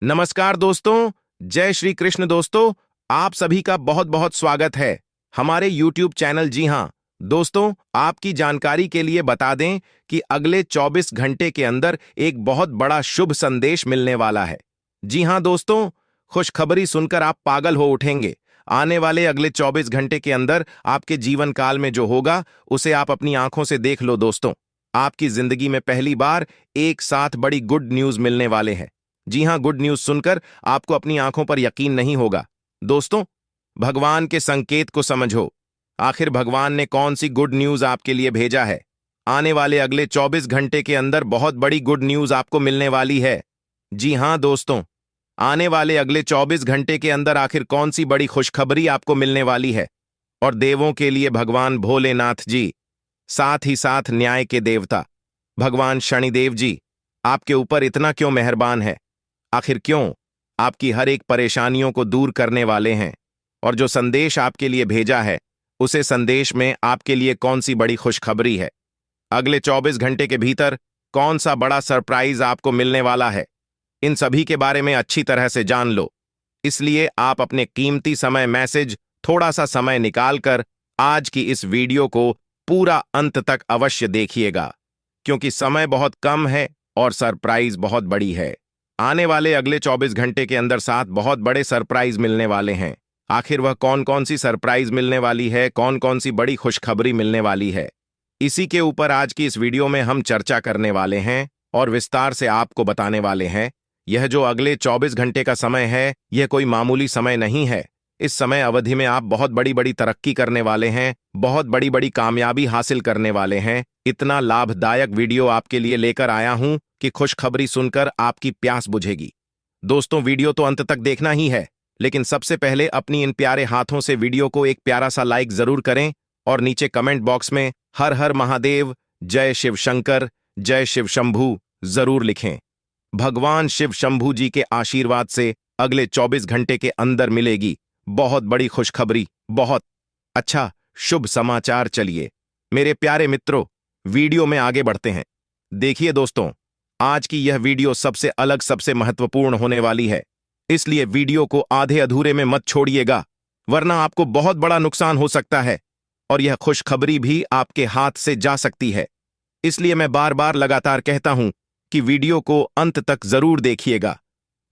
नमस्कार दोस्तों। जय श्री कृष्ण दोस्तों। आप सभी का बहुत बहुत स्वागत है हमारे YouTube चैनल। जी हां दोस्तों, आपकी जानकारी के लिए बता दें कि अगले 24 घंटे के अंदर एक बहुत बड़ा शुभ संदेश मिलने वाला है। जी हां दोस्तों, खुशखबरी सुनकर आप पागल हो उठेंगे। आने वाले अगले 24 घंटे के अंदर आपके जीवन काल में जो होगा उसे आप अपनी आंखों से देख लो दोस्तों। आपकी जिंदगी में पहली बार एक साथ बड़ी गुड न्यूज मिलने वाले हैं। जी हां, गुड न्यूज सुनकर आपको अपनी आंखों पर यकीन नहीं होगा। दोस्तों, भगवान के संकेत को समझो। आखिर भगवान ने कौन सी गुड न्यूज आपके लिए भेजा है? आने वाले अगले 24 घंटे के अंदर बहुत बड़ी गुड न्यूज आपको मिलने वाली है। जी हां दोस्तों, आने वाले अगले 24 घंटे के अंदर आखिर कौन सी बड़ी खुशखबरी आपको मिलने वाली है? और देवों के लिए भगवान भोलेनाथ जी, साथ ही साथ न्याय के देवता भगवान शनिदेव जी आपके ऊपर इतना क्यों मेहरबान है? आखिर क्यों आपकी हर एक परेशानियों को दूर करने वाले हैं? और जो संदेश आपके लिए भेजा है, उसे संदेश में आपके लिए कौन सी बड़ी खुशखबरी है? अगले 24 घंटे के भीतर कौन सा बड़ा सरप्राइज आपको मिलने वाला है? इन सभी के बारे में अच्छी तरह से जान लो। इसलिए आप अपने कीमती समय मैसेज थोड़ा सा समय निकालकर आज की इस वीडियो को पूरा अंत तक अवश्य देखिएगा, क्योंकि समय बहुत कम है और सरप्राइज बहुत बड़ी है। आने वाले अगले 24 घंटे के अंदर 7 बहुत बड़े सरप्राइज मिलने वाले हैं। आखिर वह कौन कौन सी सरप्राइज मिलने वाली है, कौन कौन सी बड़ी खुशखबरी मिलने वाली है, इसी के ऊपर आज की इस वीडियो में हम चर्चा करने वाले हैं और विस्तार से आपको बताने वाले हैं। यह जो अगले 24 घंटे का समय है, यह कोई मामूली समय नहीं है। इस समय अवधि में आप बहुत बड़ी बड़ी तरक्की करने वाले हैं, बहुत बड़ी बड़ी कामयाबी हासिल करने वाले हैं। इतना लाभदायक वीडियो आपके लिए लेकर आया हूं कि खुशखबरी सुनकर आपकी प्यास बुझेगी। दोस्तों, वीडियो तो अंत तक देखना ही है, लेकिन सबसे पहले अपनी इन प्यारे हाथों से वीडियो को एक प्यारा सा लाइक जरूर करें और नीचे कमेंट बॉक्स में हर हर महादेव, जय शिव शंकर, जय शिव शंभू जरूर लिखें। भगवान शिव शंभू जी के आशीर्वाद से अगले 24 घंटे के अंदर मिलेगी बहुत बड़ी खुशखबरी, बहुत अच्छा शुभ समाचार। चलिए मेरे प्यारे मित्रों, वीडियो में आगे बढ़ते हैं। देखिए दोस्तों, आज की यह वीडियो सबसे अलग, सबसे महत्वपूर्ण होने वाली है, इसलिए वीडियो को आधे अधूरे में मत छोड़िएगा, वरना आपको बहुत बड़ा नुकसान हो सकता है और यह खुशखबरी भी आपके हाथ से जा सकती है। इसलिए मैं बार बार लगातार कहता हूं कि वीडियो को अंत तक जरूर देखिएगा,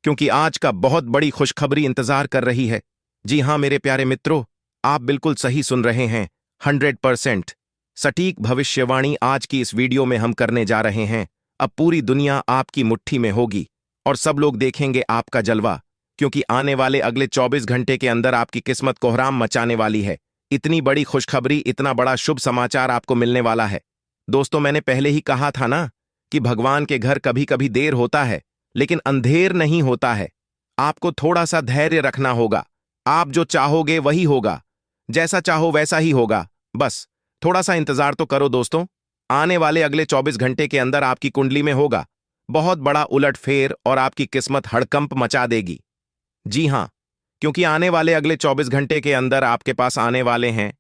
क्योंकि आज का बहुत बड़ी खुशखबरी इंतजार कर रही है। जी हां मेरे प्यारे मित्रों, आप बिल्कुल सही सुन रहे हैं। 100% सटीक भविष्यवाणी आज की इस वीडियो में हम करने जा रहे हैं। अब पूरी दुनिया आपकी मुट्ठी में होगी और सब लोग देखेंगे आपका जलवा, क्योंकि आने वाले अगले 24 घंटे के अंदर आपकी किस्मत कोहराम मचाने वाली है। इतनी बड़ी खुशखबरी, इतना बड़ा शुभ समाचार आपको मिलने वाला है। दोस्तों, मैंने पहले ही कहा था ना कि भगवान के घर कभी कभी देर होता है, लेकिन अंधेर नहीं होता है। आपको थोड़ा सा धैर्य रखना होगा। आप जो चाहोगे वही होगा, जैसा चाहो वैसा ही होगा। बस थोड़ा सा इंतजार तो करो दोस्तों। आने वाले अगले 24 घंटे के अंदर आपकी कुंडली में होगा बहुत बड़ा उलटफेर और आपकी किस्मत हड़कंप मचा देगी। जी हां, क्योंकि आने वाले अगले 24 घंटे के अंदर आपके पास आने वाले हैं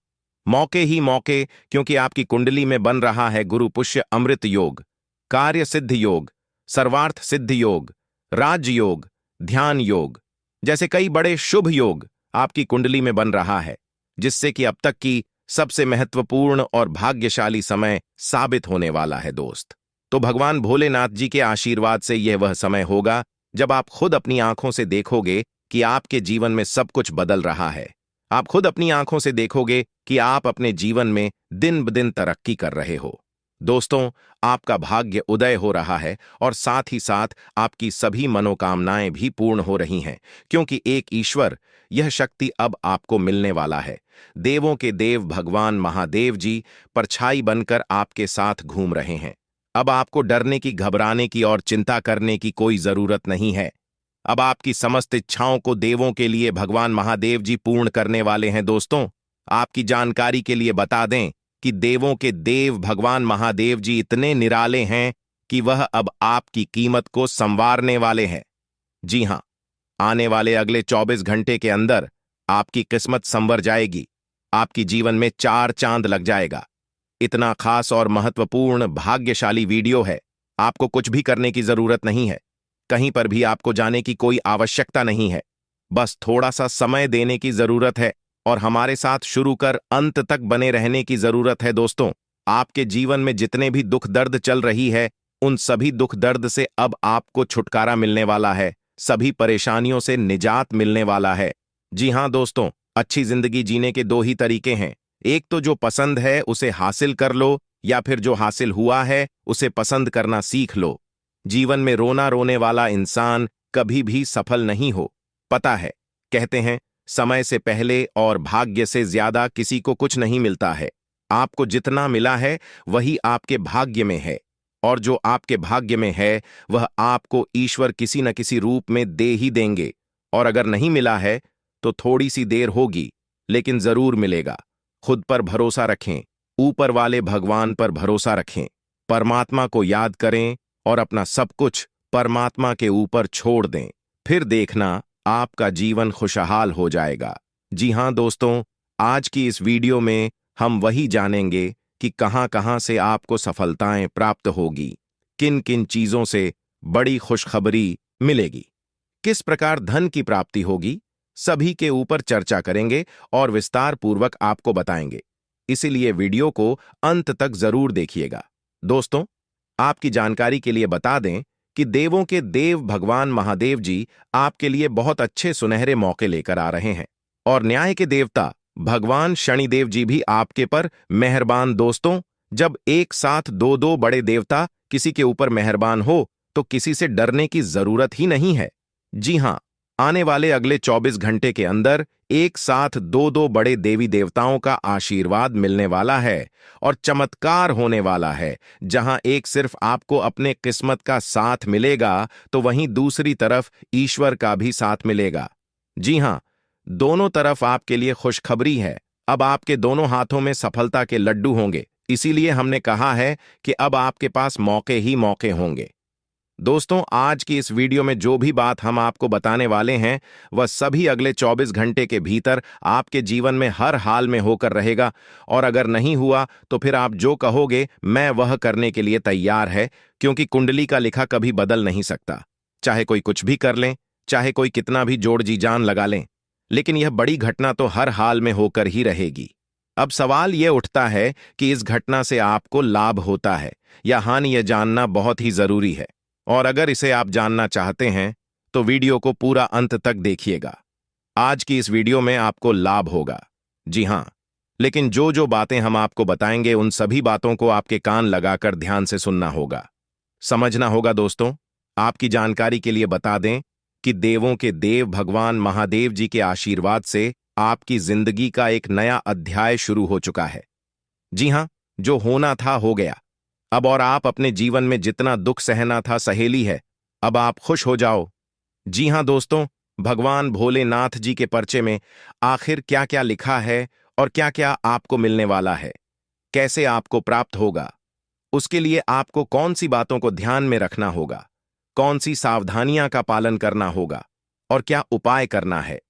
मौके ही मौके, क्योंकि आपकी कुंडली में बन रहा है गुरु पुष्य अमृत योग, कार्य सिद्ध योग, सर्वार्थ सिद्ध योग, राज्य योग, ध्यान योग जैसे कई बड़े शुभ योग आपकी कुंडली में बन रहा है, जिससे कि अब तक की सबसे महत्वपूर्ण और भाग्यशाली समय साबित होने वाला है दोस्त। तो भगवान भोलेनाथ जी के आशीर्वाद से यह वह समय होगा जब आप खुद अपनी आंखों से देखोगे कि आपके जीवन में सब कुछ बदल रहा है। आप खुद अपनी आंखों से देखोगे कि आप अपने जीवन में दिन ब दिन तरक्की कर रहे हो। दोस्तों, आपका भाग्य उदय हो रहा है और साथ ही साथ आपकी सभी मनोकामनाएं भी पूर्ण हो रही हैं, क्योंकि एक ईश्वर, यह शक्ति अब आपको मिलने वाला है। देवों के देव भगवान महादेव जी परछाई बनकर आपके साथ घूम रहे हैं। अब आपको डरने की, घबराने की और चिंता करने की कोई जरूरत नहीं है। अब आपकी समस्त इच्छाओं को देवों के लिए भगवान महादेव जी पूर्ण करने वाले हैं। दोस्तों, आपकी जानकारी के लिए बता दें कि देवों के देव भगवान महादेव जी इतने निराले हैं कि वह अब आपकी कीमत को संवारने वाले हैं। जी हां, आने वाले अगले 24 घंटे के अंदर आपकी किस्मत संवर जाएगी। आपकी जीवन में 4 चांद लग जाएगा। इतना खास और महत्वपूर्ण भाग्यशाली वीडियो है, आपको कुछ भी करने की जरूरत नहीं है। कहीं पर भी आपको जाने की कोई आवश्यकता नहीं है। बस थोड़ा सा समय देने की जरूरत है और हमारे साथ शुरू कर अंत तक बने रहने की जरूरत है। दोस्तों, आपके जीवन में जितने भी दुख दर्द चल रही है, उन सभी दुख दर्द से अब आपको छुटकारा मिलने वाला है, सभी परेशानियों से निजात मिलने वाला है। जी हां दोस्तों, अच्छी जिंदगी जीने के दो ही तरीके हैं। एक तो जो पसंद है उसे हासिल कर लो, या फिर जो हासिल हुआ है उसे पसंद करना सीख लो। जीवन में रोना रोने वाला इंसान कभी भी सफल नहीं हो। पता है, कहते हैं समय से पहले और भाग्य से ज्यादा किसी को कुछ नहीं मिलता है। आपको जितना मिला है वही आपके भाग्य में है, और जो आपके भाग्य में है वह आपको ईश्वर किसी न किसी रूप में दे ही देंगे। और अगर नहीं मिला है तो थोड़ी सी देर होगी, लेकिन जरूर मिलेगा। खुद पर भरोसा रखें, ऊपर वाले भगवान पर भरोसा रखें, परमात्मा को याद करें और अपना सब कुछ परमात्मा के ऊपर छोड़ दें। फिर देखना आपका जीवन खुशहाल हो जाएगा। जी हां दोस्तों, आज की इस वीडियो में हम वही जानेंगे कि कहां-कहां से आपको सफलताएं प्राप्त होगी, किन-किन चीजों से बड़ी खुशखबरी मिलेगी, किस प्रकार धन की प्राप्ति होगी, सभी के ऊपर चर्चा करेंगे और विस्तार पूर्वक आपको बताएंगे। इसीलिए वीडियो को अंत तक जरूर देखिएगा। दोस्तों, आपकी जानकारी के लिए बता दें कि देवों के देव भगवान महादेव जी आपके लिए बहुत अच्छे सुनहरे मौके लेकर आ रहे हैं, और न्याय के देवता भगवान शनिदेव जी भी आपके पर मेहरबान। दोस्तों, जब एक साथ दो दो बड़े देवता किसी के ऊपर मेहरबान हो तो किसी से डरने की जरूरत ही नहीं है। जी हां, आने वाले अगले 24 घंटे के अंदर एक साथ दो दो बड़े देवी देवताओं का आशीर्वाद मिलने वाला है और चमत्कार होने वाला है। जहां एक सिर्फ आपको अपने किस्मत का साथ मिलेगा तो वहीं दूसरी तरफ ईश्वर का भी साथ मिलेगा। जी हां, दोनों तरफ आपके लिए खुशखबरी है। अब आपके दोनों हाथों में सफलता के लड्डू होंगे। इसीलिए हमने कहा है कि अब आपके पास मौके ही मौके होंगे। दोस्तों, आज की इस वीडियो में जो भी बात हम आपको बताने वाले हैं वह सभी अगले 24 घंटे के भीतर आपके जीवन में हर हाल में होकर रहेगा, और अगर नहीं हुआ तो फिर आप जो कहोगे मैं वह करने के लिए तैयार है, क्योंकि कुंडली का लिखा कभी बदल नहीं सकता। चाहे कोई कुछ भी कर लें, चाहे कोई कितना भी जोड़ जी जान लगा लें, लेकिन यह बड़ी घटना तो हर हाल में होकर ही रहेगी। अब सवाल यह उठता है कि इस घटना से आपको लाभ होता है या हानि, यह जानना बहुत ही जरूरी है। और अगर इसे आप जानना चाहते हैं तो वीडियो को पूरा अंत तक देखिएगा। आज की इस वीडियो में आपको लाभ होगा। जी हां, लेकिन जो जो बातें हम आपको बताएंगे उन सभी बातों को आपके कान लगाकर ध्यान से सुनना होगा, समझना होगा। दोस्तों, आपकी जानकारी के लिए बता दें कि देवों के देव भगवान महादेव जी के आशीर्वाद से आपकी जिंदगी का एक नया अध्याय शुरू हो चुका है। जी हां, जो होना था हो गया अब, और आप अपने जीवन में जितना दुख सहना था सहेली है। अब आप खुश हो जाओ। जी हां दोस्तों, भगवान भोलेनाथ जी के पर्चे में आखिर क्या क्या लिखा है और क्या क्या आपको मिलने वाला है, कैसे आपको प्राप्त होगा, उसके लिए आपको कौन सी बातों को ध्यान में रखना होगा, कौन सी सावधानियां का पालन करना होगा और क्या उपाय करना है,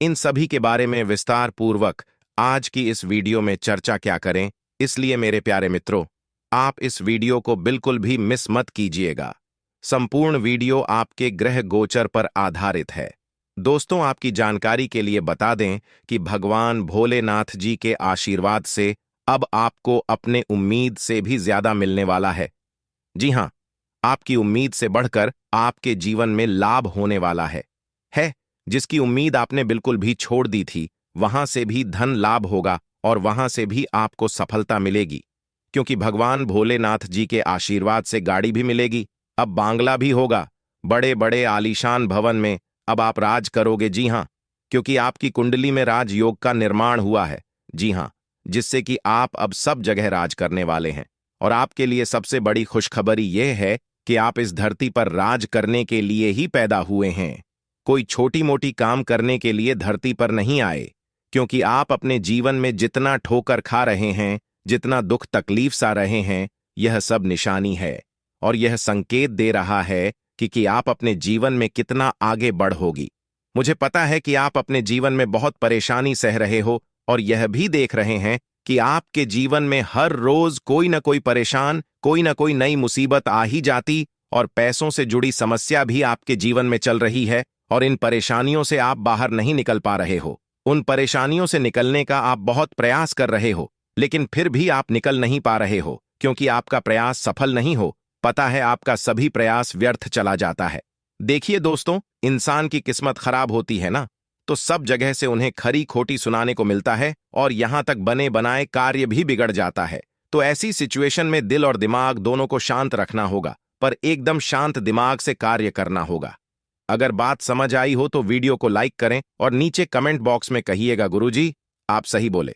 इन सभी के बारे में विस्तार पूर्वक आज की इस वीडियो में चर्चा क्या करें। इसलिए मेरे प्यारे मित्रों, आप इस वीडियो को बिल्कुल भी मिस मत कीजिएगा। संपूर्ण वीडियो आपके ग्रह गोचर पर आधारित है। दोस्तों, आपकी जानकारी के लिए बता दें कि भगवान भोलेनाथ जी के आशीर्वाद से अब आपको अपने उम्मीद से भी ज्यादा मिलने वाला है। जी हां, आपकी उम्मीद से बढ़कर आपके जीवन में लाभ होने वाला है। जिसकी उम्मीद आपने बिल्कुल भी छोड़ दी थी, वहां से भी धन लाभ होगा और वहां से भी आपको सफलता मिलेगी, क्योंकि भगवान भोलेनाथ जी के आशीर्वाद से गाड़ी भी मिलेगी। अब बांग्ला भी होगा, बड़े बड़े आलीशान भवन में अब आप राज करोगे। जी हां, क्योंकि आपकी कुंडली में राजयोग का निर्माण हुआ है। जी हां, जिससे कि आप अब सब जगह राज करने वाले हैं। और आपके लिए सबसे बड़ी खुशखबरी यह है कि आप इस धरती पर राज करने के लिए ही पैदा हुए हैं। कोई छोटी मोटी काम करने के लिए धरती पर नहीं आए, क्योंकि आप अपने जीवन में जितना ठोकर खा रहे हैं, जितना दुख तकलीफ सा रहे हैं, यह सब निशानी है और यह संकेत दे रहा है कि आप अपने जीवन में कितना आगे बढ़ोगी। मुझे पता है कि आप अपने जीवन में बहुत परेशानी सह रहे हो और यह भी देख रहे हैं कि आपके जीवन में हर रोज कोई ना कोई परेशान, कोई ना कोई नई मुसीबत आ ही जाती और पैसों से जुड़ी समस्या भी आपके जीवन में चल रही है और इन परेशानियों से आप बाहर नहीं निकल पा रहे हो। उन परेशानियों से निकलने का आप बहुत प्रयास कर रहे हो, लेकिन फिर भी आप निकल नहीं पा रहे हो क्योंकि आपका प्रयास सफल नहीं हो। पता है, आपका सभी प्रयास व्यर्थ चला जाता है। देखिए दोस्तों, इंसान की किस्मत खराब होती है ना, तो सब जगह से उन्हें खरी खोटी सुनाने को मिलता है और यहां तक बने बनाए कार्य भी बिगड़ जाता है। तो ऐसी सिचुएशन में दिल और दिमाग दोनों को शांत रखना होगा, पर एकदम शांत दिमाग से कार्य करना होगा। अगर बात समझ आई हो तो वीडियो को लाइक करें और नीचे कमेंट बॉक्स में कहिएगा गुरुजी आप सही बोले।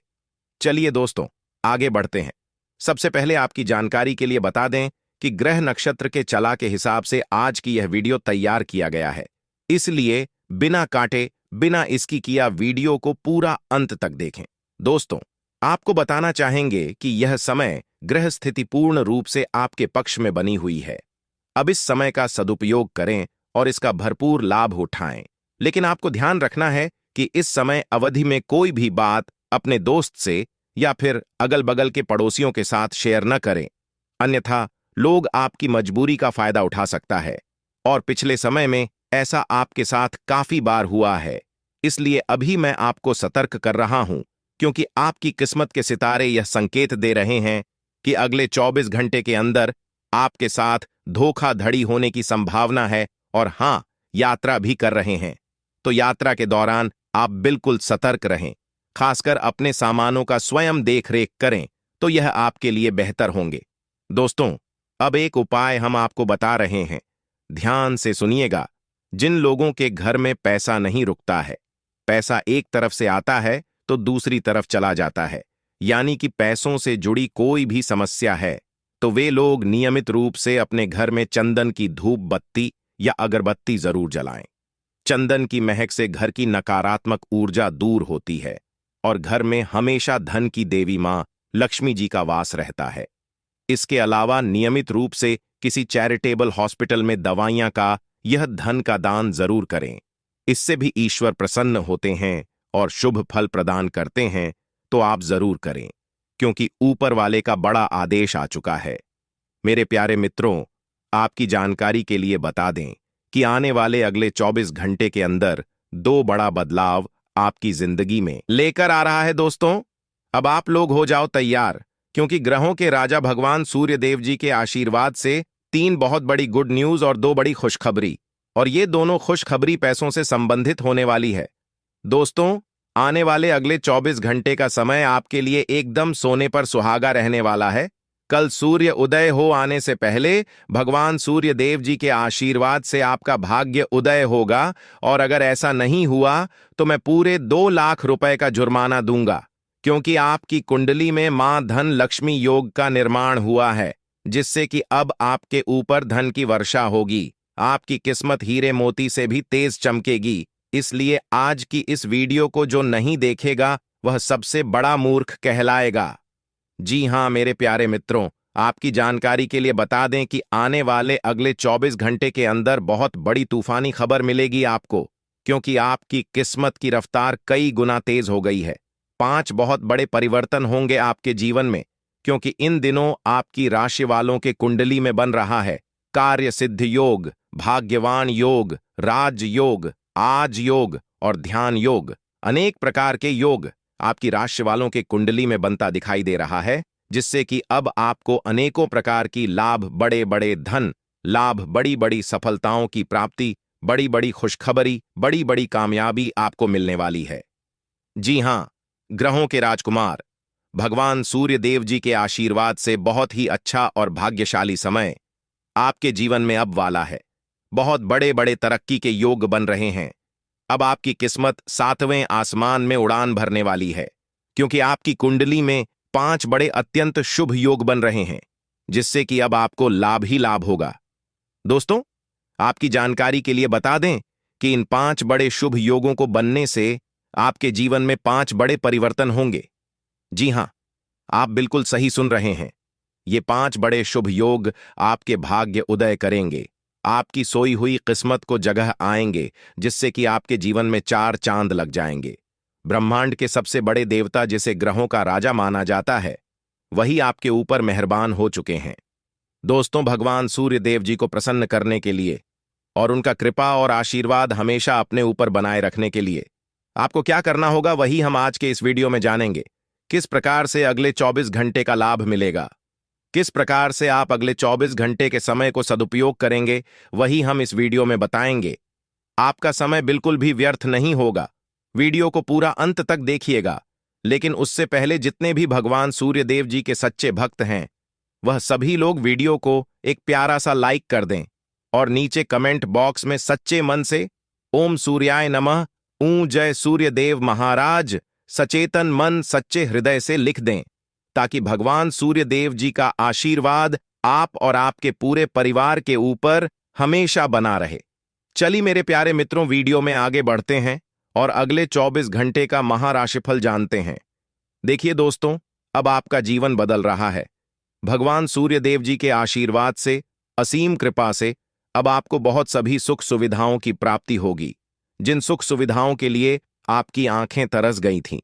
चलिए दोस्तों, आगे बढ़ते हैं। सबसे पहले आपकी जानकारी के लिए बता दें कि ग्रह नक्षत्र के चला के हिसाब से आज की यह वीडियो तैयार किया गया है, इसलिए बिना काटे बिना इसकी किया वीडियो को पूरा अंत तक देखें। दोस्तों, आपको बताना चाहेंगे कि यह समय ग्रह स्थिति पूर्ण रूप से आपके पक्ष में बनी हुई है। अब इस समय का सदुपयोग करें और इसका भरपूर लाभ उठाएं। लेकिन आपको ध्यान रखना है कि इस समय अवधि में कोई भी बात अपने दोस्त से या फिर अगल बगल के पड़ोसियों के साथ शेयर न करें, अन्यथा लोग आपकी मजबूरी का फायदा उठा सकता है। और पिछले समय में ऐसा आपके साथ काफी बार हुआ है, इसलिए अभी मैं आपको सतर्क कर रहा हूं, क्योंकि आपकी किस्मत के सितारे यह संकेत दे रहे हैं कि अगले 24 घंटे के अंदर आपके साथ धोखाधड़ी होने की संभावना है। और हां, यात्रा भी कर रहे हैं, तो यात्रा के दौरान आप बिल्कुल सतर्क रहें। खासकर अपने सामानों का स्वयं देखरेख करें, तो यह आपके लिए बेहतर होंगे। दोस्तों, अब एक उपाय हम आपको बता रहे हैं, ध्यान से सुनिएगा। जिन लोगों के घर में पैसा नहीं रुकता है, पैसा एक तरफ से आता है तो दूसरी तरफ चला जाता है, यानी कि पैसों से जुड़ी कोई भी समस्या है, तो वे लोग नियमित रूप से अपने घर में चंदन की धूप बत्ती या अगरबत्ती जरूर जलाएं। चंदन की महक से घर की नकारात्मक ऊर्जा दूर होती है और घर में हमेशा धन की देवी मां लक्ष्मी जी का वास रहता है। इसके अलावा नियमित रूप से किसी चैरिटेबल हॉस्पिटल में दवाइयां का यह धन का दान जरूर करें। इससे भी ईश्वर प्रसन्न होते हैं और शुभ फल प्रदान करते हैं, तो आप जरूर करें, क्योंकि ऊपर वाले का बड़ा आदेश आ चुका है। मेरे प्यारे मित्रों, आपकी जानकारी के लिए बता दें कि आने वाले अगले 24 घंटे के अंदर 2 बड़ा बदलाव आपकी जिंदगी में लेकर आ रहा है। दोस्तों, अब आप लोग हो जाओ तैयार, क्योंकि ग्रहों के राजा भगवान सूर्य देव जी के आशीर्वाद से 3 बहुत बड़ी गुड न्यूज और 2 बड़ी खुशखबरी, और ये दोनों खुशखबरी पैसों से संबंधित होने वाली है। दोस्तों, आने वाले अगले 24 घंटे का समय आपके लिए एकदम सोने पर सुहागा रहने वाला है। कल सूर्य उदय हो आने से पहले भगवान सूर्य देव जी के आशीर्वाद से आपका भाग्य उदय होगा, और अगर ऐसा नहीं हुआ तो मैं पूरे 2 लाख रुपए का जुर्माना दूंगा, क्योंकि आपकी कुंडली में मां धन लक्ष्मी योग का निर्माण हुआ है, जिससे कि अब आपके ऊपर धन की वर्षा होगी। आपकी किस्मत हीरे मोती से भी तेज चमकेगी। इसलिए आज की इस वीडियो को जो नहीं देखेगा वह सबसे बड़ा मूर्ख कहलाएगा। जी हां मेरे प्यारे मित्रों, आपकी जानकारी के लिए बता दें कि आने वाले अगले 24 घंटे के अंदर बहुत बड़ी तूफानी खबर मिलेगी आपको, क्योंकि आपकी किस्मत की रफ्तार कई गुना तेज हो गई है। 5 बहुत बड़े परिवर्तन होंगे आपके जीवन में, क्योंकि इन दिनों आपकी राशि वालों के कुंडली में बन रहा है कार्य सिद्ध योग, भाग्यवान योग, राज योग, आज योग और ध्यान योग। अनेक प्रकार के योग आपकी राशि वालों के कुंडली में बनता दिखाई दे रहा है, जिससे कि अब आपको अनेकों प्रकार की लाभ, बड़े बड़े धन लाभ, बड़ी बड़ी सफलताओं की प्राप्ति, बड़ी बड़ी खुशखबरी, बड़ी बड़ी कामयाबी आपको मिलने वाली है। जी हां, ग्रहों के राजकुमार भगवान सूर्य देव जी के आशीर्वाद से बहुत ही अच्छा और भाग्यशाली समय आपके जीवन में अब वाला है। बहुत बड़े बड़े तरक्की के योग बन रहे हैं। अब आपकी किस्मत 7वें आसमान में उड़ान भरने वाली है, क्योंकि आपकी कुंडली में 5 बड़े अत्यंत शुभ योग बन रहे हैं, जिससे कि अब आपको लाभ ही लाभ होगा। दोस्तों, आपकी जानकारी के लिए बता दें कि इन 5 बड़े शुभ योगों को बनने से आपके जीवन में 5 बड़े परिवर्तन होंगे। जी हां, आप बिल्कुल सही सुन रहे हैं। ये 5 बड़े शुभ योग आपके भाग्य उदय करेंगे, आपकी सोई हुई किस्मत को जगह आएंगे, जिससे कि आपके जीवन में 4 चांद लग जाएंगे। ब्रह्मांड के सबसे बड़े देवता, जिसे ग्रहों का राजा माना जाता है, वही आपके ऊपर मेहरबान हो चुके हैं। दोस्तों, भगवान सूर्य देव जी को प्रसन्न करने के लिए और उनका कृपा और आशीर्वाद हमेशा अपने ऊपर बनाए रखने के लिए आपको क्या करना होगा, वही हम आज के इस वीडियो में जानेंगे। किस प्रकार से अगले 24 घंटे का लाभ मिलेगा, किस प्रकार से आप अगले 24 घंटे के समय को सदुपयोग करेंगे, वही हम इस वीडियो में बताएंगे। आपका समय बिल्कुल भी व्यर्थ नहीं होगा। वीडियो को पूरा अंत तक देखिएगा, लेकिन उससे पहले जितने भी भगवान सूर्य देव जी के सच्चे भक्त हैं, वह सभी लोग वीडियो को एक प्यारा सा लाइक कर दें और नीचे कमेंट बॉक्स में सच्चे मन से ओम सूर्याय नमः, ऊं जय सूर्य देव महाराज, सचेतन मन सच्चे हृदय से लिख दें, ताकि भगवान सूर्य देव जी का आशीर्वाद आप और आपके पूरे परिवार के ऊपर हमेशा बना रहे। चलिए मेरे प्यारे मित्रों, वीडियो में आगे बढ़ते हैं और अगले 24 घंटे का महाराशिफल जानते हैं। देखिए दोस्तों, अब आपका जीवन बदल रहा है। भगवान सूर्य देव जी के आशीर्वाद से, असीम कृपा से अब आपको बहुत सभी सुख सुविधाओं की प्राप्ति होगी। जिन सुख सुविधाओं के लिए आपकी आंखें तरस गई थीं,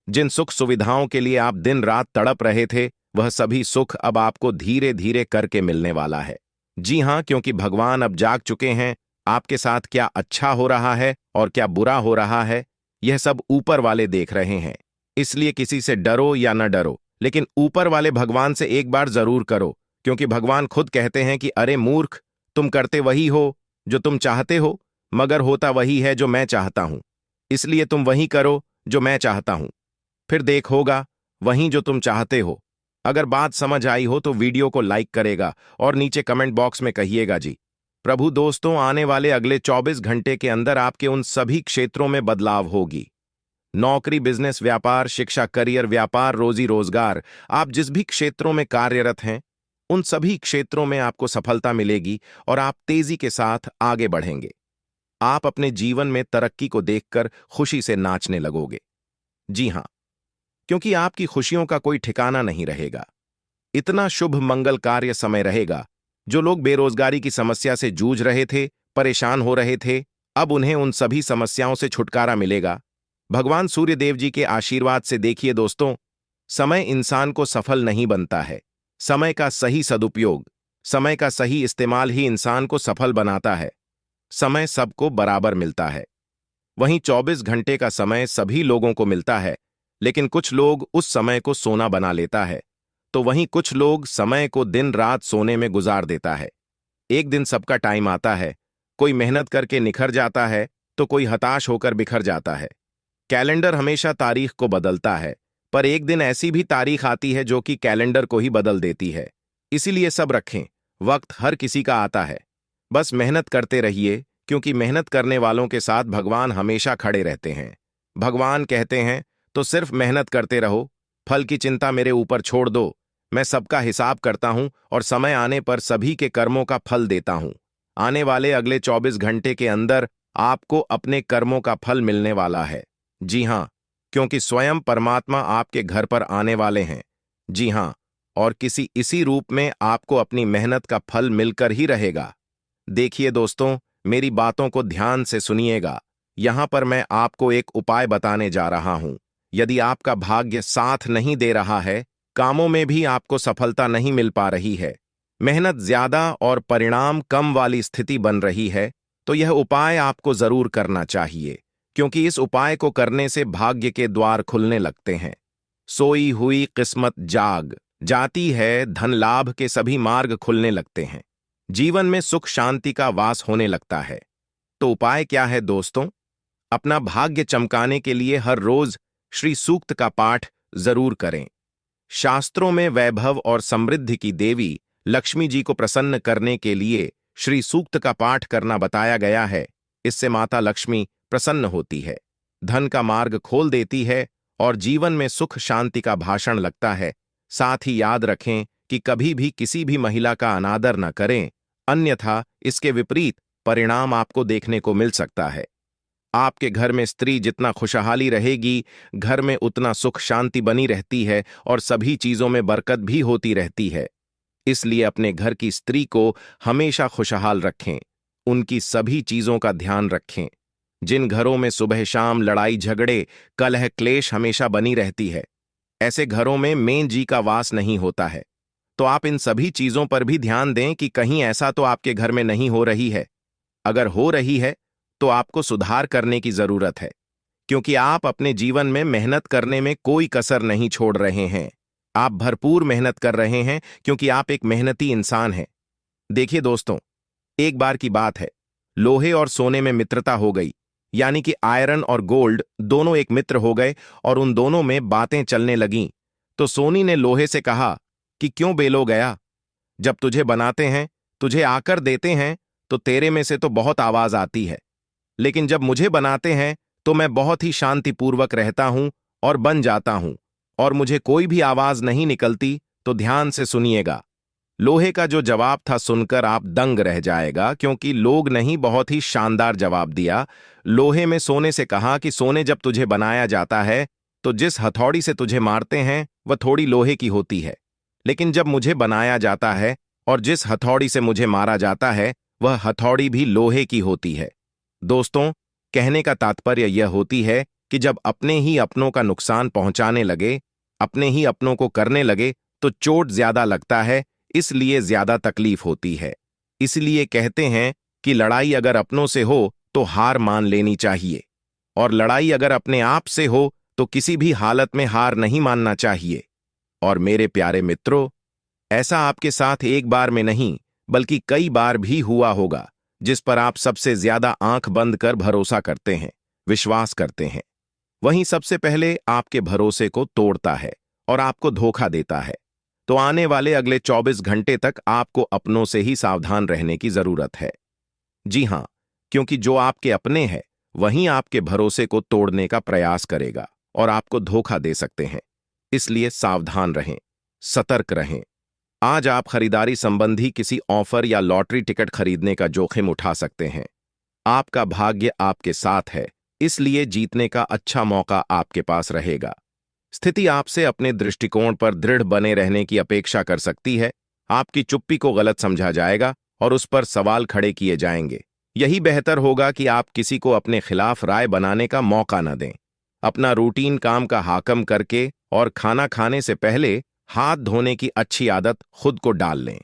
जिन सुख सुविधाओं के लिए आप दिन रात तड़प रहे थे, वह सभी सुख अब आपको धीरे धीरे करके मिलने वाला है। जी हां, क्योंकि भगवान अब जाग चुके हैं। आपके साथ क्या अच्छा हो रहा है और क्या बुरा हो रहा है, यह सब ऊपर वाले देख रहे हैं। इसलिए किसी से डरो या न डरो, लेकिन ऊपर वाले भगवान से एक बार जरूर करो, क्योंकि भगवान खुद कहते हैं कि अरे मूर्ख, तुम करते वही हो जो तुम चाहते हो, मगर होता वही है जो मैं चाहता हूं। इसलिए तुम वही करो जो मैं चाहता हूं, फिर देख होगा वही जो तुम चाहते हो। अगर बात समझ आई हो तो वीडियो को लाइक करेगा और नीचे कमेंट बॉक्स में कहिएगा जी। प्रभु दोस्तों, आने वाले अगले 24 घंटे के अंदर आपके उन सभी क्षेत्रों में बदलाव होगी। नौकरी, बिजनेस, व्यापार, शिक्षा, करियर, व्यापार, रोजी रोजगार, आप जिस भी क्षेत्रों में कार्यरत हैं, उन सभी क्षेत्रों में आपको सफलता मिलेगी और आप तेजी के साथ आगे बढ़ेंगे। आप अपने जीवन में तरक्की को देखकर खुशी से नाचने लगोगे। जी हां, क्योंकि आपकी खुशियों का कोई ठिकाना नहीं रहेगा। इतना शुभ मंगल कार्य समय रहेगा। जो लोग बेरोजगारी की समस्या से जूझ रहे थे, परेशान हो रहे थे, अब उन्हें उन सभी समस्याओं से छुटकारा मिलेगा भगवान सूर्य देव जी के आशीर्वाद से। देखिए दोस्तों, समय इंसान को सफल नहीं बनता है। समय का सही सदुपयोग, समय का सही इस्तेमाल ही इंसान को सफल बनाता है। समय सबको बराबर मिलता है। वहीं 24 घंटे का समय सभी लोगों को मिलता है, लेकिन कुछ लोग उस समय को सोना बना लेता है, तो वहीं कुछ लोग समय को दिन रात सोने में गुजार देता है। एक दिन सबका टाइम आता है, कोई मेहनत करके निखर जाता है तो कोई हताश होकर बिखर जाता है। कैलेंडर हमेशा तारीख को बदलता है, पर एक दिन ऐसी भी तारीख आती है जो कि कैलेंडर को ही बदल देती है। इसीलिए सब रखें, वक्त हर किसी का आता है। बस मेहनत करते रहिए, क्योंकि मेहनत करने वालों के साथ भगवान हमेशा खड़े रहते हैं। भगवान कहते हैं तो सिर्फ मेहनत करते रहो, फल की चिंता मेरे ऊपर छोड़ दो। मैं सबका हिसाब करता हूं और समय आने पर सभी के कर्मों का फल देता हूं। आने वाले अगले 24 घंटे के अंदर आपको अपने कर्मों का फल मिलने वाला है। जी हां, क्योंकि स्वयं परमात्मा आपके घर पर आने वाले हैं। जी हां, और किसी इसी रूप में आपको अपनी मेहनत का फल मिलकर ही रहेगा। देखिए दोस्तों, मेरी बातों को ध्यान से सुनिएगा। यहां पर मैं आपको एक उपाय बताने जा रहा हूं। यदि आपका भाग्य साथ नहीं दे रहा है, कामों में भी आपको सफलता नहीं मिल पा रही है, मेहनत ज्यादा और परिणाम कम वाली स्थिति बन रही है, तो यह उपाय आपको जरूर करना चाहिए, क्योंकि इस उपाय को करने से भाग्य के द्वार खुलने लगते हैं। सोई हुई किस्मत जाग जाती है, धन लाभ के सभी मार्ग खुलने लगते हैं, जीवन में सुख शांति का वास होने लगता है। तो उपाय क्या है दोस्तों? अपना भाग्य चमकाने के लिए हर रोज श्री सूक्त का पाठ जरूर करें। शास्त्रों में वैभव और समृद्धि की देवी लक्ष्मी जी को प्रसन्न करने के लिए श्री सूक्त का पाठ करना बताया गया है। इससे माता लक्ष्मी प्रसन्न होती है, धन का मार्ग खोल देती है और जीवन में सुख शांति का भाषण लगता है। साथ ही याद रखें कि कभी भी किसी भी महिला का अनादर न करें, अन्यथा इसके विपरीत परिणाम आपको देखने को मिल सकता है। आपके घर में स्त्री जितना खुशहाली रहेगी, घर में उतना सुख शांति बनी रहती है और सभी चीजों में बरकत भी होती रहती है। इसलिए अपने घर की स्त्री को हमेशा खुशहाल रखें, उनकी सभी चीजों का ध्यान रखें। जिन घरों में सुबह शाम लड़ाई झगड़े कलह क्लेश हमेशा बनी रहती है, ऐसे घरों में मेन जी का वास नहीं होता है। तो तो आप इन सभी चीजों पर भी ध्यान दें कि कहीं ऐसा तो आपके घर में नहीं हो रही है। अगर हो रही है तो आपको सुधार करने की जरूरत है, क्योंकि आप अपने जीवन में मेहनत करने में कोई कसर नहीं छोड़ रहे हैं। आप भरपूर मेहनत कर रहे हैं क्योंकि आप एक मेहनती इंसान हैं। देखिए दोस्तों, एक बार की बात है, लोहे और सोने में मित्रता हो गई, यानी कि आयरन और गोल्ड दोनों एक मित्र हो गए और उन दोनों में बातें चलने लगीं। तो सोनी ने लोहे से कहा कि क्यों बेलो गया, जब तुझे बनाते हैं, तुझे आकर देते हैं, तो तेरे में से तो बहुत आवाज आती है, लेकिन जब मुझे बनाते हैं तो मैं बहुत ही शांतिपूर्वक रहता हूं और बन जाता हूं, और मुझे कोई भी आवाज नहीं निकलती। तो ध्यान से सुनिएगा। लोहे का जो जवाब था सुनकर आप दंग रह जाएगा, क्योंकि लोग नहीं, बहुत ही शानदार जवाब दिया। लोहे में सोने से कहा कि सोने, जब तुझे बनाया जाता है तो जिस हथौड़ी से तुझे मारते हैं वह थोड़ी लोहे की होती है, लेकिन जब मुझे बनाया जाता है और जिस हथौड़ी से मुझे मारा जाता है वह हथौड़ी भी लोहे की होती है। दोस्तों, कहने का तात्पर्य यह होती है कि जब अपने ही अपनों का नुकसान पहुंचाने लगे, अपने ही अपनों को करने लगे, तो चोट ज्यादा लगता है, इसलिए ज्यादा तकलीफ होती है। इसलिए कहते हैं कि लड़ाई अगर अपनों से हो तो हार मान लेनी चाहिए, और लड़ाई अगर अपने आप से हो तो किसी भी हालत में हार नहीं मानना चाहिए। और मेरे प्यारे मित्रों, ऐसा आपके साथ एक बार में नहीं बल्कि कई बार भी हुआ होगा, जिस पर आप सबसे ज्यादा आंख बंद कर भरोसा करते हैं, विश्वास करते हैं। वहीं सबसे पहले आपके भरोसे को तोड़ता है और आपको धोखा देता है। तो आने वाले अगले 24 घंटे तक आपको अपनों से ही सावधान रहने की जरूरत है। जी हां, क्योंकि जो आपके अपने हैं वहीं आपके भरोसे को तोड़ने का प्रयास करेगा और आपको धोखा दे सकते हैं। इसलिए सावधान रहें, सतर्क रहें। आज आप खरीदारी संबंधी किसी ऑफर या लॉटरी टिकट खरीदने का जोखिम उठा सकते हैं। आपका भाग्य आपके साथ है, इसलिए जीतने का अच्छा मौका आपके पास रहेगा। स्थिति आपसे अपने दृष्टिकोण पर दृढ़ बने रहने की अपेक्षा कर सकती है। आपकी चुप्पी को गलत समझा जाएगा और उस पर सवाल खड़े किए जाएंगे। यही बेहतर होगा कि आप किसी को अपने खिलाफ राय बनाने का मौका न दें। अपना रूटीन काम का हाकम करके और खाना खाने से पहले हाथ धोने की अच्छी आदत खुद को डाल लें,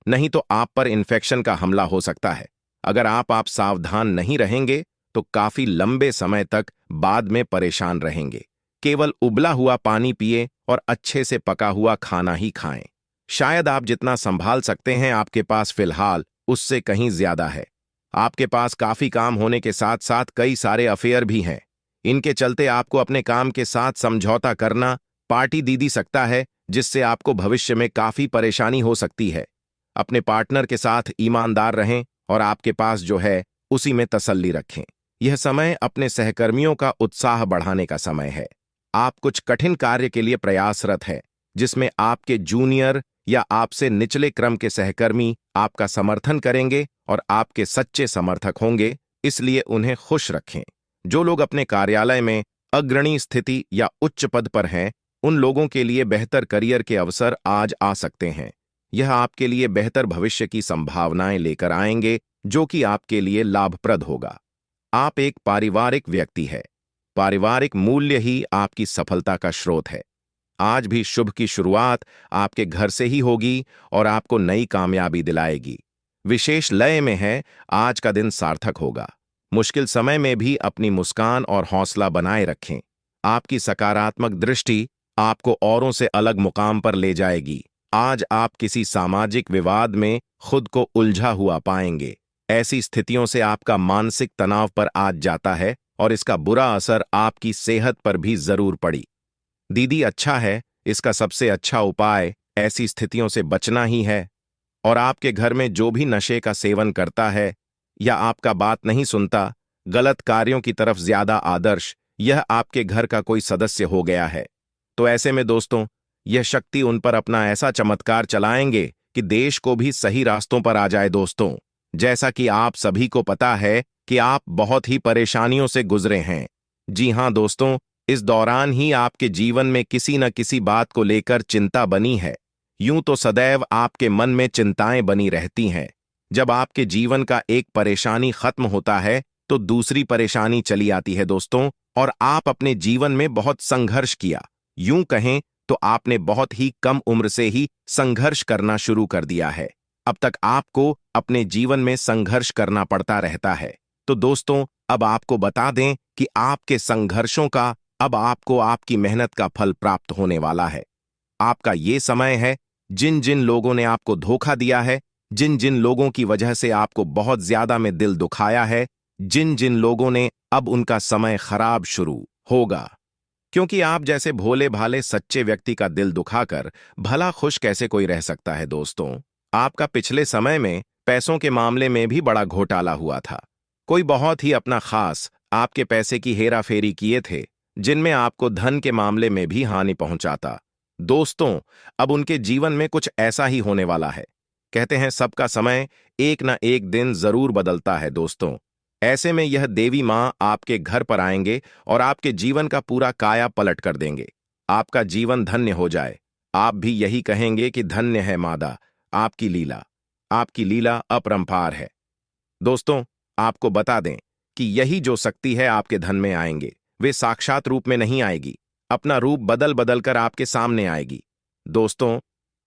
नहीं तो आप पर इन्फेक्शन का हमला हो सकता है। अगर आप सावधान नहीं रहेंगे तो काफी लंबे समय तक बाद में परेशान रहेंगे। केवल उबला हुआ पानी पिए और अच्छे से पका हुआ खाना ही खाएं। शायद आप जितना संभाल सकते हैं आपके पास फिलहाल उससे कहीं ज्यादा है। आपके पास काफी काम होने के साथ साथ कई सारे अफेयर भी हैं। इनके चलते आपको अपने काम के साथ समझौता करना, पार्टी दीदी सकता है, जिससे आपको भविष्य में काफी परेशानी हो सकती है। अपने पार्टनर के साथ ईमानदार रहें और आपके पास जो है उसी में तसल्ली रखें। यह समय अपने सहकर्मियों का उत्साह बढ़ाने का समय है। आप कुछ कठिन कार्य के लिए प्रयासरत हैं, जिसमें आपके जूनियर या आपसे निचले क्रम के सहकर्मी आपका समर्थन करेंगे और आपके सच्चे समर्थक होंगे, इसलिए उन्हें खुश रखें। जो लोग अपने कार्यालय में अग्रणी स्थिति या उच्च पद पर हैं, उन लोगों के लिए बेहतर करियर के अवसर आज आ सकते हैं। यह आपके लिए बेहतर भविष्य की संभावनाएं लेकर आएंगे, जो कि आपके लिए लाभप्रद होगा। आप एक पारिवारिक व्यक्ति हैं। पारिवारिक मूल्य ही आपकी सफलता का स्रोत है। आज भी शुभ की शुरुआत आपके घर से ही होगी और आपको नई कामयाबी दिलाएगी। विशेष लय में है, आज का दिन सार्थक होगा। मुश्किल समय में भी अपनी मुस्कान और हौसला बनाए रखें। आपकी सकारात्मक दृष्टि आपको औरों से अलग मुकाम पर ले जाएगी। आज आप किसी सामाजिक विवाद में खुद को उलझा हुआ पाएंगे। ऐसी स्थितियों से आपका मानसिक तनाव पर आज जाता है और इसका बुरा असर आपकी सेहत पर भी जरूर पड़ी। दीदी, अच्छा है, इसका सबसे अच्छा उपाय ऐसी स्थितियों से बचना ही है। और आपके घर में जो भी नशे का सेवन करता है या आपका बात नहीं सुनता, गलत कार्यों की तरफ ज्यादा आदर्श, यह आपके घर का कोई सदस्य हो गया है। तो ऐसे में दोस्तों, यह शक्ति उन पर अपना ऐसा चमत्कार चलाएंगे कि देश को भी सही रास्तों पर आ जाए। दोस्तों, जैसा कि आप सभी को पता है कि आप बहुत ही परेशानियों से गुजरे हैं। जी हां दोस्तों, इस दौरान ही आपके जीवन में किसी न किसी बात को लेकर चिंता बनी है। यूं तो सदैव आपके मन में चिंताएं बनी रहती हैं। जब आपके जीवन का एक परेशानी खत्म होता है तो दूसरी परेशानी चली आती है दोस्तों, और आप अपने जीवन में बहुत संघर्ष किया। यूं कहें तो आपने बहुत ही कम उम्र से ही संघर्ष करना शुरू कर दिया है। अब तक आपको अपने जीवन में संघर्ष करना पड़ता रहता है। तो दोस्तों, अब आपको बता दें कि आपके संघर्षों का अब आपको आपकी मेहनत का फल प्राप्त होने वाला है। आपका ये समय है, जिन जिन लोगों ने आपको धोखा दिया है, जिन जिन लोगों की वजह से आपको बहुत ज्यादा में दिल दुखाया है, जिन जिन लोगों ने, अब उनका समय खराब शुरू होगा। क्योंकि आप जैसे भोले भाले सच्चे व्यक्ति का दिल दुखाकर भला खुश कैसे कोई रह सकता है दोस्तों। आपका पिछले समय में पैसों के मामले में भी बड़ा घोटाला हुआ था। कोई बहुत ही अपना खास आपके पैसे की हेराफेरी किए थे, जिनमें आपको धन के मामले में भी हानि पहुंचाता। दोस्तों, अब उनके जीवन में कुछ ऐसा ही होने वाला है। कहते हैं सबका समय एक न एक दिन जरूर बदलता है दोस्तों। ऐसे में यह देवी मां आपके घर पर आएंगे और आपके जीवन का पूरा काया पलट कर देंगे। आपका जीवन धन्य हो जाए। आप भी यही कहेंगे कि धन्य है मादा आपकी लीला। आपकी लीला अपरंपार है। दोस्तों, आपको बता दें कि यही जो शक्ति है आपके धन में आएंगे, वे साक्षात रूप में नहीं आएगी, अपना रूप बदल बदल कर आपके सामने आएगी। दोस्तों,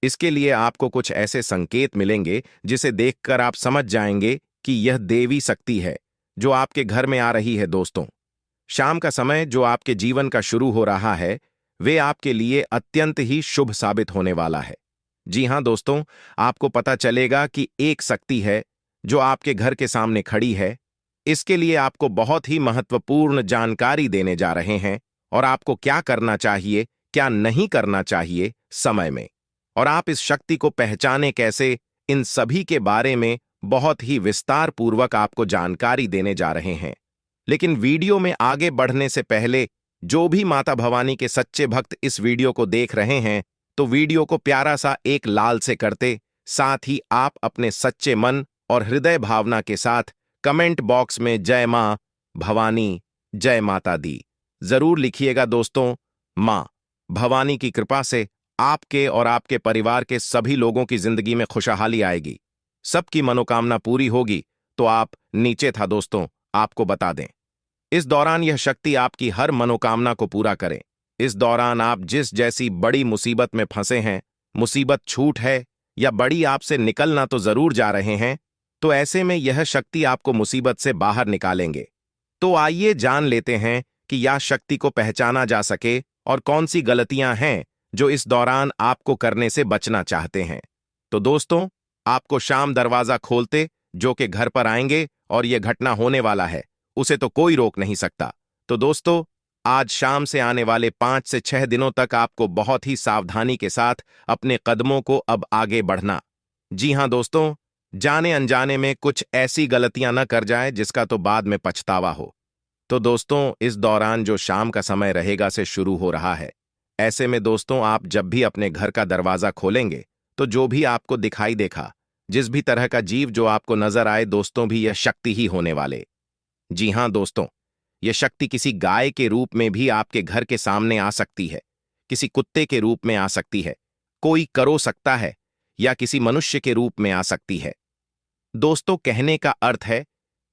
इसके लिए आपको कुछ ऐसे संकेत मिलेंगे जिसे देखकर आप समझ जाएंगे कि यह देवी शक्ति है जो आपके घर में आ रही है। दोस्तों, शाम का समय जो आपके जीवन का शुरू हो रहा है, वे आपके लिए अत्यंत ही शुभ साबित होने वाला है। जी हां दोस्तों, आपको पता चलेगा कि एक शक्ति है जो आपके घर के सामने खड़ी है। इसके लिए आपको बहुत ही महत्वपूर्ण जानकारी देने जा रहे हैं और आपको क्या करना चाहिए, क्या नहीं करना चाहिए समय में, और आप इस शक्ति को पहचाने कैसे, इन सभी के बारे में बहुत ही विस्तार पूर्वक आपको जानकारी देने जा रहे हैं। लेकिन वीडियो में आगे बढ़ने से पहले जो भी माता भवानी के सच्चे भक्त इस वीडियो को देख रहे हैं, तो वीडियो को प्यारा सा एक लाल से करते, साथ ही आप अपने सच्चे मन और हृदय भावना के साथ कमेंट बॉक्स में जय मां भवानी, जय माता दी जरूर लिखिएगा दोस्तों। मां भवानी की कृपा से आपके और आपके परिवार के सभी लोगों की जिंदगी में खुशहाली आएगी, सबकी मनोकामना पूरी होगी। तो आप नीचे था दोस्तों, आपको बता दें, इस दौरान यह शक्ति आपकी हर मनोकामना को पूरा करे। इस दौरान आप जिस जैसी बड़ी मुसीबत में फंसे हैं, मुसीबत छूट है या बड़ी आपसे निकलना तो जरूर जा रहे हैं, तो ऐसे में यह शक्ति आपको मुसीबत से बाहर निकालेंगे। तो आइए जान लेते हैं कि यह शक्ति को पहचाना जा सके और कौन सी गलतियां हैं जो इस दौरान आपको करने से बचना चाहते हैं। तो दोस्तों, आपको शाम दरवाजा खोलते जो कि घर पर आएंगे और यह घटना होने वाला है, उसे तो कोई रोक नहीं सकता। तो दोस्तों, आज शाम से आने वाले 5 से 6 दिनों तक आपको बहुत ही सावधानी के साथ अपने कदमों को अब आगे बढ़ना। जी हां दोस्तों, जाने अनजाने में कुछ ऐसी गलतियां न कर जाए जिसका तो बाद में पछतावा हो। तो दोस्तों, इस दौरान जो शाम का समय रहेगा से शुरू हो रहा है। ऐसे में दोस्तों, आप जब भी अपने घर का दरवाजा खोलेंगे, तो जो भी आपको दिखाई देखा, जिस भी तरह का जीव जो आपको नजर आए दोस्तों, भी यह शक्ति ही होने वाले। जी हां दोस्तों, यह शक्ति किसी गाय के रूप में भी आपके घर के सामने आ सकती है, किसी कुत्ते के रूप में आ सकती है, कोई करो सकता है, या किसी मनुष्य के रूप में आ सकती है। दोस्तों, कहने का अर्थ है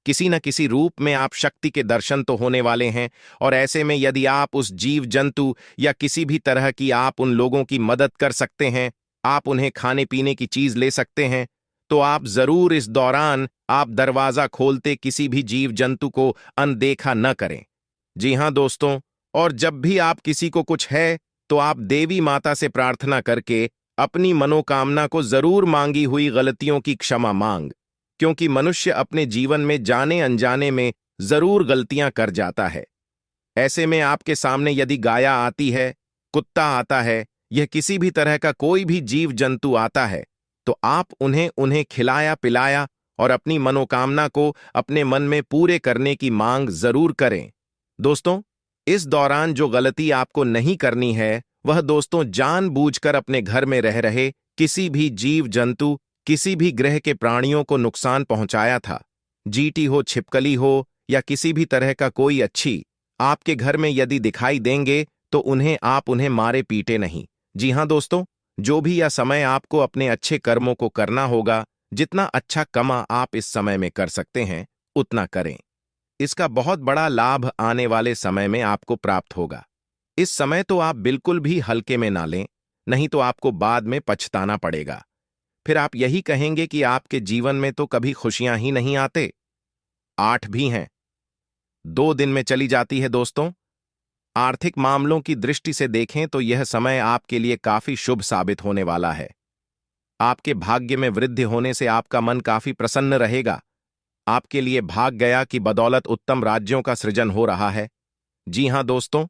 किसी न किसी रूप में आप शक्ति के दर्शन तो होने वाले हैं। और ऐसे में यदि आप उस जीव जंतु या किसी भी तरह की आप उन लोगों की मदद कर सकते हैं, आप उन्हें खाने पीने की चीज ले सकते हैं, तो आप जरूर इस दौरान आप दरवाजा खोलते किसी भी जीव जंतु को अनदेखा न करें। जी हां दोस्तों, और जब भी आप किसी को कुछ है, तो आप देवी माता से प्रार्थना करके अपनी मनोकामना को जरूर मांगी हुई गलतियों की क्षमा मांग, क्योंकि मनुष्य अपने जीवन में जाने अनजाने में जरूर गलतियां कर जाता है। ऐसे में आपके सामने यदि गाय आती है, कुत्ता आता है, यह किसी भी तरह का कोई भी जीव जंतु आता है, तो आप उन्हें खिलाया पिलाया और अपनी मनोकामना को अपने मन में पूरे करने की मांग जरूर करें। दोस्तों, इस दौरान जो गलती आपको नहीं करनी है, वह दोस्तों जानबूझकर अपने घर में रह रहे किसी भी जीव जंतु, किसी भी ग्रह के प्राणियों को नुकसान पहुंचाया था। जीटी हो, छिपकली हो, या किसी भी तरह का कोई अच्छी आपके घर में यदि दिखाई देंगे, तो उन्हें मारे पीटे नहीं। जी हां दोस्तों, जो भी यह समय आपको अपने अच्छे कर्मों को करना होगा, जितना अच्छा कमा आप इस समय में कर सकते हैं, उतना करें। इसका बहुत बड़ा लाभ आने वाले समय में आपको प्राप्त होगा। इस समय तो आप बिल्कुल भी हल्के में ना लें, नहीं तो आपको बाद में पछताना पड़ेगा। फिर आप यही कहेंगे कि आपके जीवन में तो कभी खुशियां ही नहीं आते। 8 भी हैं, 2 दिन में चली जाती है दोस्तों। आर्थिक मामलों की दृष्टि से देखें तो यह समय आपके लिए काफी शुभ साबित होने वाला है। आपके भाग्य में वृद्धि होने से आपका मन काफी प्रसन्न रहेगा। आपके लिए भाग गया कि बदौलत उत्तम राज्यों का सृजन हो रहा है। जी हां दोस्तों,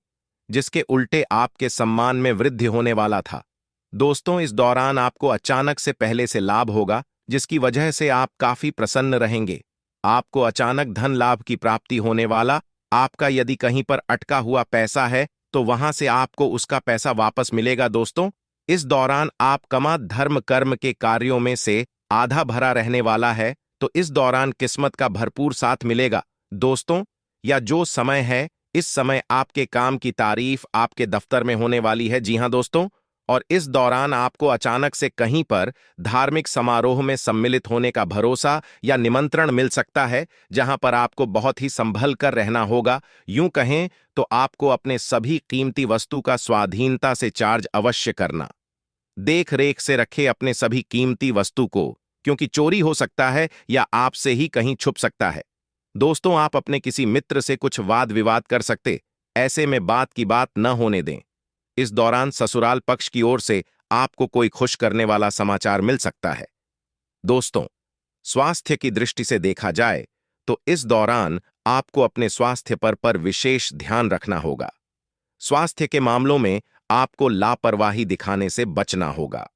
जिसके उल्टे आपके सम्मान में वृद्धि होने वाला था। दोस्तों, इस दौरान आपको अचानक से पहले से लाभ होगा, जिसकी वजह से आप काफी प्रसन्न रहेंगे। आपको अचानक धन लाभ की प्राप्ति होने वाला। आपका यदि कहीं पर अटका हुआ पैसा है तो वहां से आपको उसका पैसा वापस मिलेगा। दोस्तों, इस दौरान आप कमा धर्म कर्म के कार्यों में से आधा भरा रहने वाला है, तो इस दौरान किस्मत का भरपूर साथ मिलेगा। दोस्तों, या जो समय है, इस समय आपके काम की तारीफ आपके दफ्तर में होने वाली है। जी हां दोस्तों, और इस दौरान आपको अचानक से कहीं पर धार्मिक समारोह में सम्मिलित होने का भरोसा या निमंत्रण मिल सकता है, जहां पर आपको बहुत ही संभल कर रहना होगा। यूं कहें तो आपको अपने सभी कीमती वस्तु का स्वाधीनता से चार्ज अवश्य करना। देख रेख से रखे अपने सभी कीमती वस्तु को, क्योंकि चोरी हो सकता है या आपसे ही कहीं छुप सकता है। दोस्तों, आप अपने किसी मित्र से कुछ वाद विवाद कर सकते, ऐसे में बात की बात न होने दें। इस दौरान ससुराल पक्ष की ओर से आपको कोई खुश करने वाला समाचार मिल सकता है। दोस्तों, स्वास्थ्य की दृष्टि से देखा जाए तो इस दौरान आपको अपने स्वास्थ्य पर विशेष ध्यान रखना होगा। स्वास्थ्य के मामलों में आपको लापरवाही दिखाने से बचना होगा।